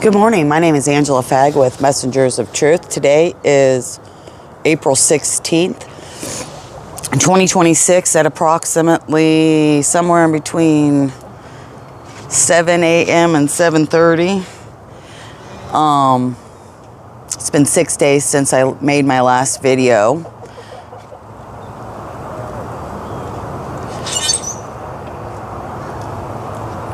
Good morning. My name is Angela Fagg with Messengers of Truth. Today is April 16th, 2026 at approximately somewhere in between 7 a.m. and 7:30. It's been 6 days since I made my last video.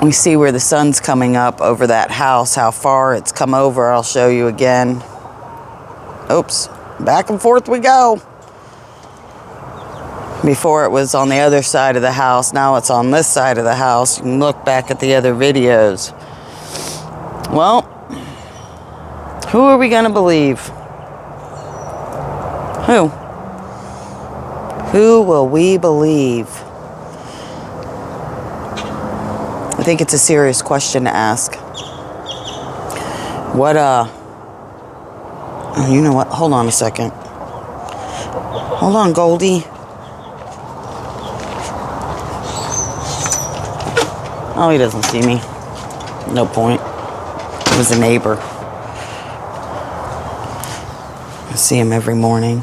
We see where the sun's coming up over that house, how far it's come over. I'll show you again. Oops, back and forth we go. Before it was on the other side of the house, now it's on this side of the house. You can look back at the other videos. Well, who are we gonna believe? Who? Who will we believe? I think it's a serious question to ask. What, you know what? Hold on a second. Hold on, Goldie. Oh, he doesn't see me. No point. It was a neighbor. I see him every morning.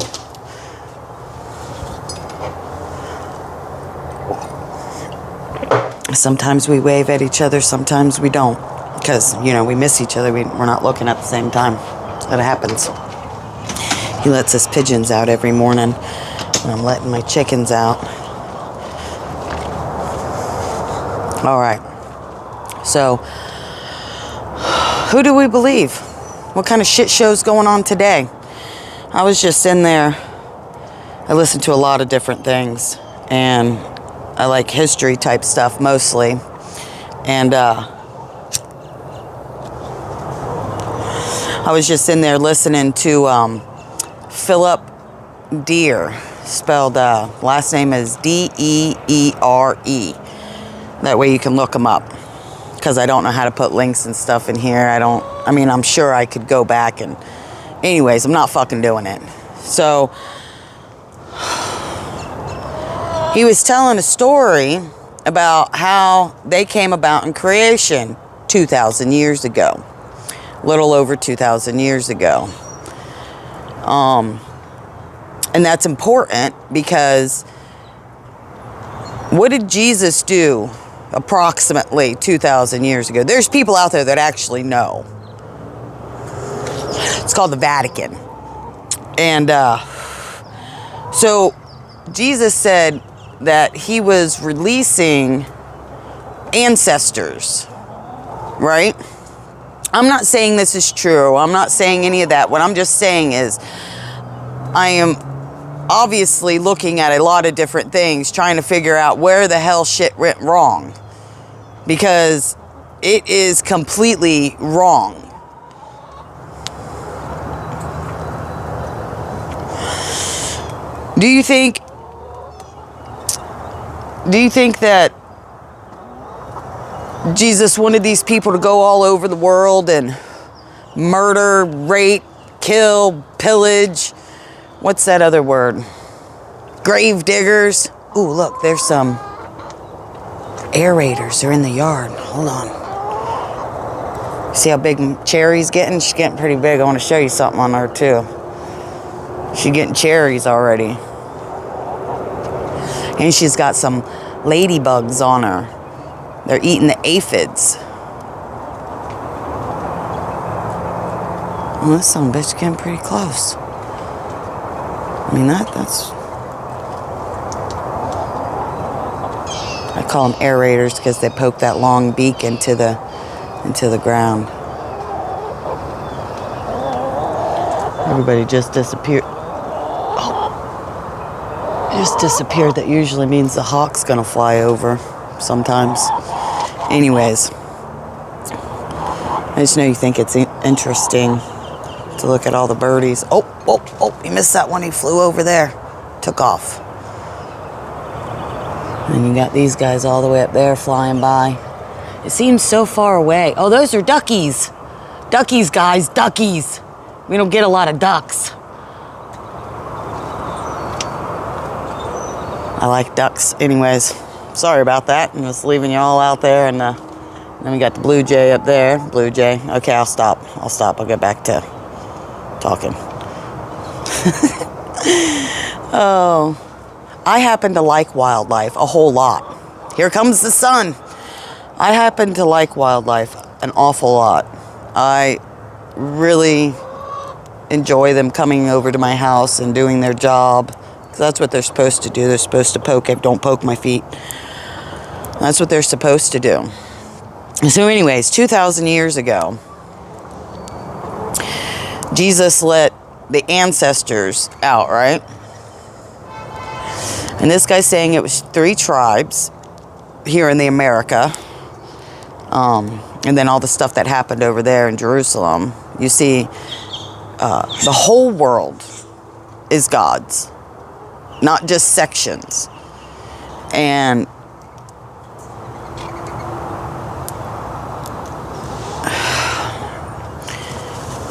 Sometimes we wave at each other, sometimes we don't. Because, you know, we miss each other. We're not looking at the same time. That happens. He lets his pigeons out every morning. And I'm letting my chickens out. All right. So, who do we believe? What kind of shit show's going on today? I was just in there. I listened to a lot of different things. And I like history type stuff mostly. And I was just in there listening to Philip Deere, spelled last name is D-E-E-R-E. That way you can look him up. Because I don't know how to put links and stuff in here. I mean, I'm sure I could go back and... Anyways, I'm not fucking doing it. So... he was telling a story about how they came about in creation 2,000 years ago. A little over 2,000 years ago. And that's important because what did Jesus do approximately 2,000 years ago? There's people out there that actually know. It's called the Vatican. And so Jesus said that he was releasing ancestors, right? I'm not saying this is true. I'm not saying any of that. What I'm just saying is I am obviously looking at a lot of different things, trying to figure out where the hell shit went wrong. Because it is completely wrong. Do you think that Jesus wanted these people to go all over the world and murder, rape, kill, pillage? What's that other word? Grave diggers. Ooh, look, there's some aerators. They're in the yard. Hold on. See how big Cherry's getting? She's getting pretty big. I want to show you something on her, too. She's getting cherries already. And she's got some ladybugs on her. They're eating the aphids. Well, this son of a bitch getting pretty close. I mean, that's... I call them aerators because they poke that long beak into the ground. Everybody just disappeared. Just disappeared. That usually means the hawk's gonna fly over sometimes. Anyways, I just know you think it's interesting to look at all the birdies. Oh, you missed that one. He flew over there. Took off. And you got these guys all the way up there flying by. It seems so far away. Oh, those are duckies. Duckies, guys, duckies. We don't get a lot of ducks. I like ducks. Anyways, sorry about that. I'm just leaving you all out there in the Then we got the blue jay up there. Blue jay. Okay, I'll stop. I'll get back to talking. Oh, I happen to like wildlife a whole lot. Here comes the sun. I happen to like wildlife an awful lot. I really enjoy them coming over to my house and doing their job. 'Cause that's what they're supposed to do. They're supposed to poke. Don't poke my feet. That's what they're supposed to do. So anyways, 2,000 years ago, Jesus let the ancestors out, right? And this guy's saying it was 3 tribes here in the America. And then all the stuff that happened over there in Jerusalem. You see, the whole world is God's, not just sections. And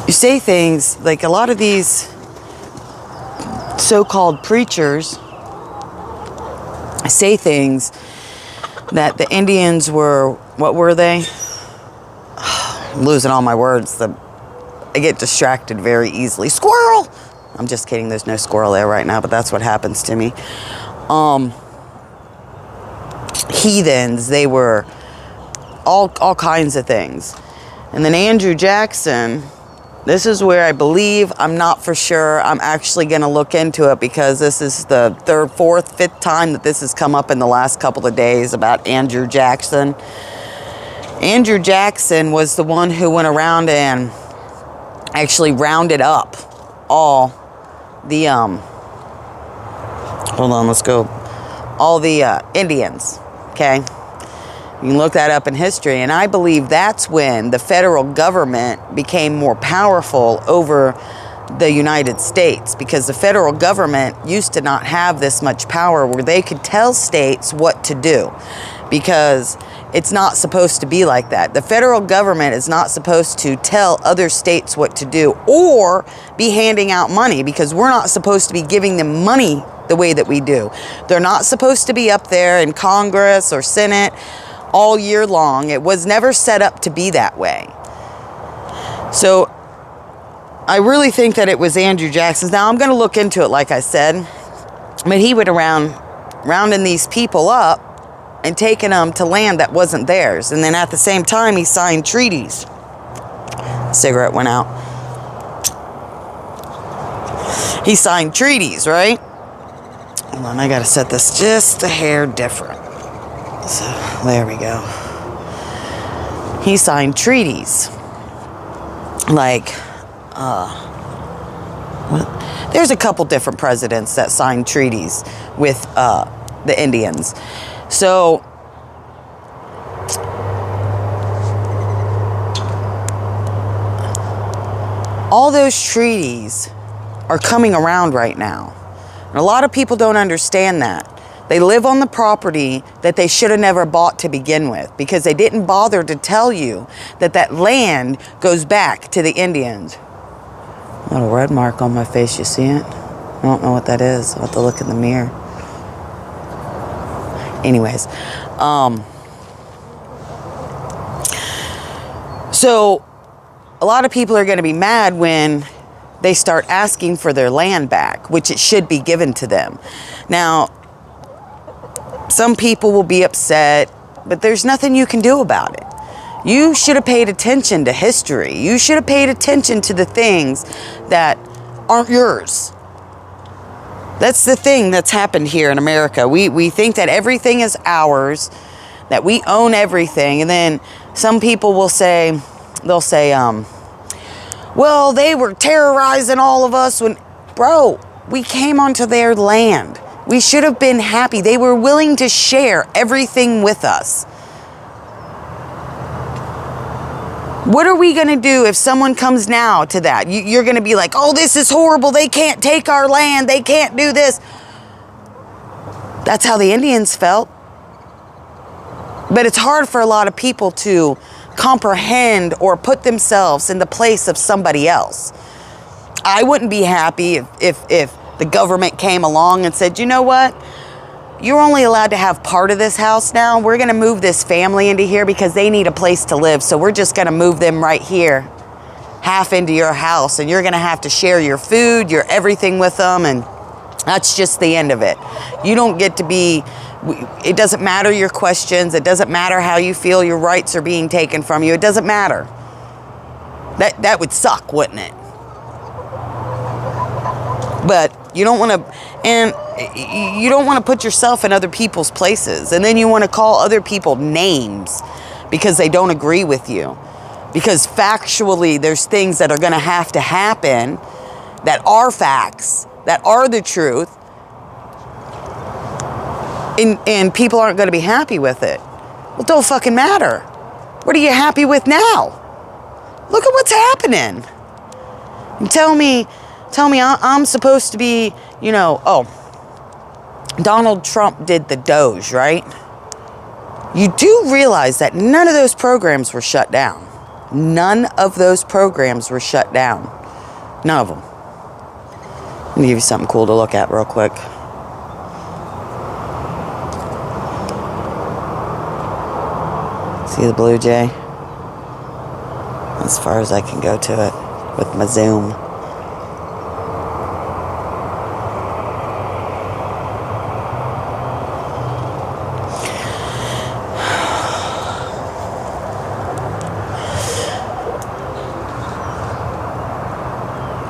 you say things like a lot of these so-called preachers say things that the Indians were, what were they? I'm losing all my words. I get distracted very easily. Squirrel! I'm just kidding. There's no squirrel there right now, but that's what happens to me. Heathens. They were all kinds of things. And then Andrew Jackson, this is where I believe, I'm not for sure, I'm actually going to look into it because this is the 3rd, 4th, 5th time that this has come up in the last couple of days about Andrew Jackson. Andrew Jackson was the one who went around and actually rounded up all the, hold on, let's go, all the Indians, okay? You can look that up in history, and I believe that's when the federal government became more powerful over the United States, because the federal government used to not have this much power where they could tell states what to do, because it's not supposed to be like that. The federal government is not supposed to tell other states what to do or be handing out money, because we're not supposed to be giving them money the way that we do. They're not supposed to be up there in Congress or Senate all year long. It was never set up to be that way. So I really think that it was Andrew Jackson's. Now I'm going to look into it, like I said. But he went around rounding these people up and taking them to land that wasn't theirs. And then at the same time, he signed treaties. Cigarette went out. He signed treaties, right? Hold on, I got to set this just a hair different. So, there we go. He signed treaties. Like, there's a couple different presidents that signed treaties with the Indians. So, all those treaties are coming around right now. And a lot of people don't understand that. They live on the property that they should have never bought to begin with, because they didn't bother to tell you that that land goes back to the Indians. A little red mark on my face, you see it? I don't know what that is. I'll have to look in the mirror. Anyways, so a lot of people are going to be mad when they start asking for their land back, which it should be given to them. Now, some people will be upset, but there's nothing you can do about it. You should have paid attention to history. You should have paid attention to the things that aren't yours. That's the thing that's happened here in America. We think that everything is ours, that we own everything. And then some people will say, they'll say, well, they were terrorizing all of us when, bro, we came onto their land. We should have been happy. They were willing to share everything with us. What are we going to do if someone comes now to that? You're going to be like, oh, this is horrible. They can't take our land. They can't do this. That's how the Indians felt. But it's hard for a lot of people to comprehend or put themselves in the place of somebody else. I wouldn't be happy if the government came along and said, you know what? you're only allowed to have part of this house now. We're going to move this family into here because they need a place to live. So we're just going to move them right here, half into your house. And you're going to have to share your food, your everything with them. And that's just the end of it. You don't get to be, it doesn't matter your questions. It doesn't matter how you feel your rights are being taken from you. It doesn't matter. That would suck, wouldn't it? But you don't want to, and you don't want to put yourself in other people's places. And then you want to call other people names because they don't agree with you. Because factually, there's things that are going to happen that are facts, that are the truth. And people aren't going to be happy with it. Well, don't fucking matter. What are you happy with now? Look at what's happening. And tell me I'm supposed to be, you know, oh, Donald Trump did the Doge, right? You do realize that none of those programs were shut down. None of those programs were shut down. None of them. Let me give you something cool to look at real quick. See the Blue Jay? As far as I can go to it with my zoom.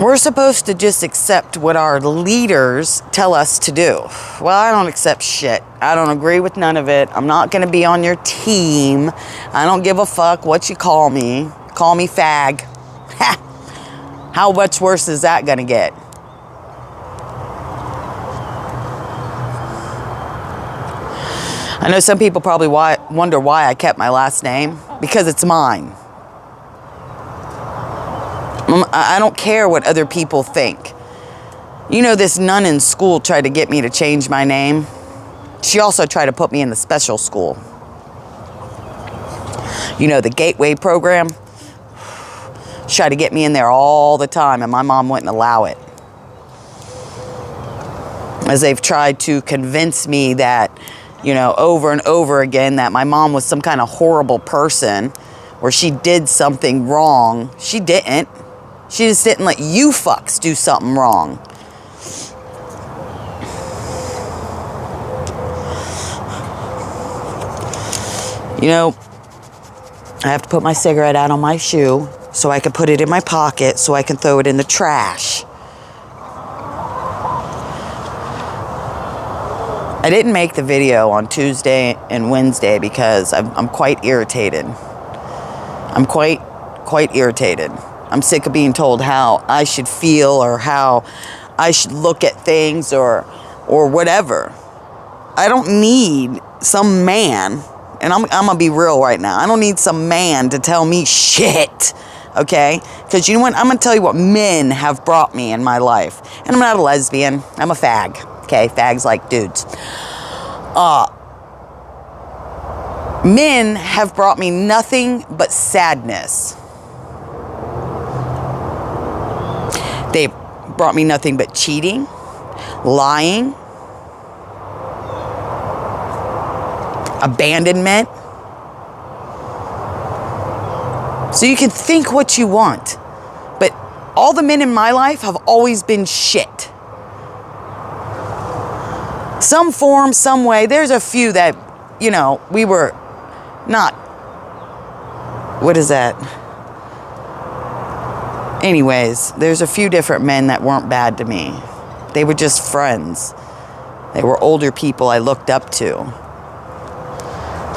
We're supposed to just accept what our leaders tell us to do. Well, I don't accept shit. I don't agree with none of it. I'm not going to be on your team. I don't give a fuck what you call me. Call me fag. Ha! How much worse is that going to get? I know some people probably wonder why I kept my last name. Because it's mine. I don't care what other people think. You know, this nun in school tried to get me to change my name. She also tried to put me in the special school. You know, the Gateway program. She tried to get me in there all the time, and my mom wouldn't allow it. As they've tried to convince me that, you know, over and over again, that my mom was some kind of horrible person, or she did something wrong. She didn't. She just didn't let you fucks do something wrong. You know, I have to put my cigarette out on my shoe so I can put it in my pocket so I can throw it in the trash. I didn't make the video on Tuesday and Wednesday because I'm quite irritated. I'm quite irritated. I'm sick of being told how I should feel or how I should look at things or whatever. I don't need some man, and I'm going to be real right now. I don't need some man to tell me shit, okay? Because you know what? I'm going to tell you what men have brought me in my life. And I'm not a lesbian. I'm a fag, okay? Fags like dudes. Men have brought me nothing but sadness. They've brought me nothing but cheating, lying, abandonment. So you can think what you want, but all the men in my life have always been shit. Some form, some way. There's a few that, you know, we were not, what is that? Anyways, there's a few different men that weren't bad to me. They were just friends. They were older people I looked up to.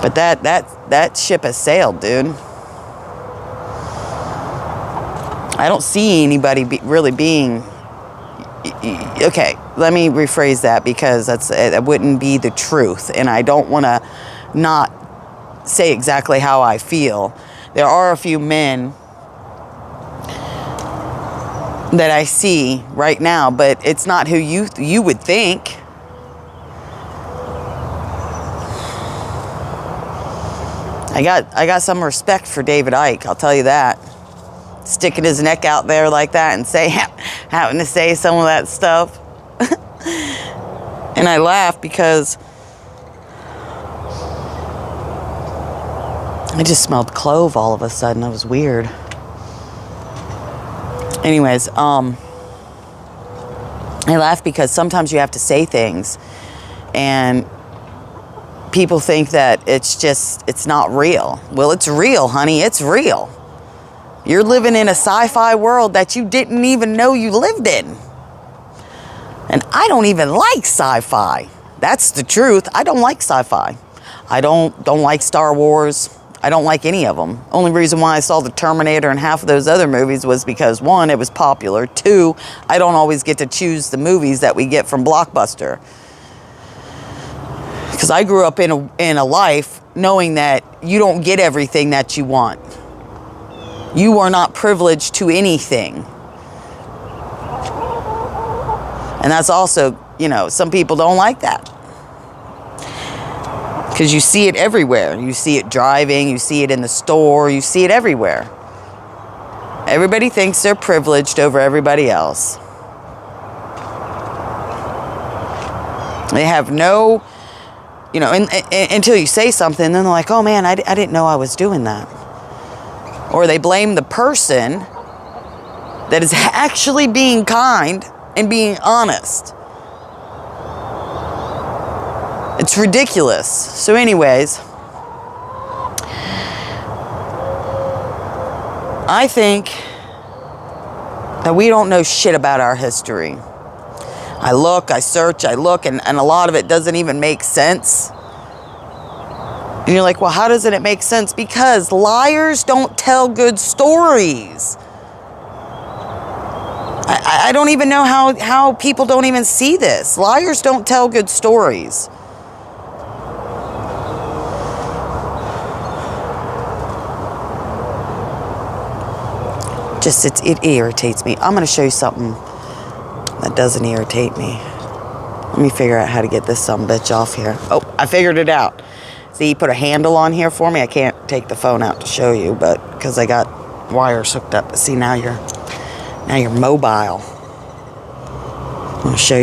But that ship has sailed, dude. I don't see anybody really being... Okay, let me rephrase that because that wouldn't be the truth. And I don't want to not say exactly how I feel. There are a few men that I see right now, but it's not who you would think. I got some respect for David Icke, I'll tell you that. Sticking his neck out there like that and having to say some of that stuff. And I laugh because I just smelled clove all of a sudden. It was weird. Anyways, I laugh because sometimes you have to say things and people think that it's not real. Well, it's real, honey. It's real. You're living in a sci-fi world that you didn't even know you lived in. And I don't even like sci-fi. That's the truth. I don't like sci-fi. I don't like Star Wars. I don't like any of them. Only reason why I saw the Terminator and half of those other movies was because, one, it was popular. Two, I don't always get to choose the movies that we get from Blockbuster. Because I grew up in a life knowing that you don't get everything that you want. You are not privileged to anything. And that's also, you know, some people don't like that. Because you see it everywhere. You see it driving, you see it in the store, you see it everywhere. Everybody thinks they're privileged over everybody else. They have no, you know, until you say something, then they're like, oh man, I didn't know I was doing that. Or they blame the person that is actually being kind and being honest. It's ridiculous. So anyways, I think that we don't know shit about our history. I look, I search, I look, and a lot of it doesn't even make sense. And you're like, well, how doesn't it make sense? Because liars don't tell good stories. I don't even know how people don't even see this. Liars don't tell good stories. It irritates me. I'm going to show you something that doesn't irritate me. Let me figure out how to get this sumbitch off here. Oh, I figured it out. See, he put a handle on here for me. I can't take the phone out to show you, but because I got wires hooked up. But see, now you're mobile. I'm going to show you.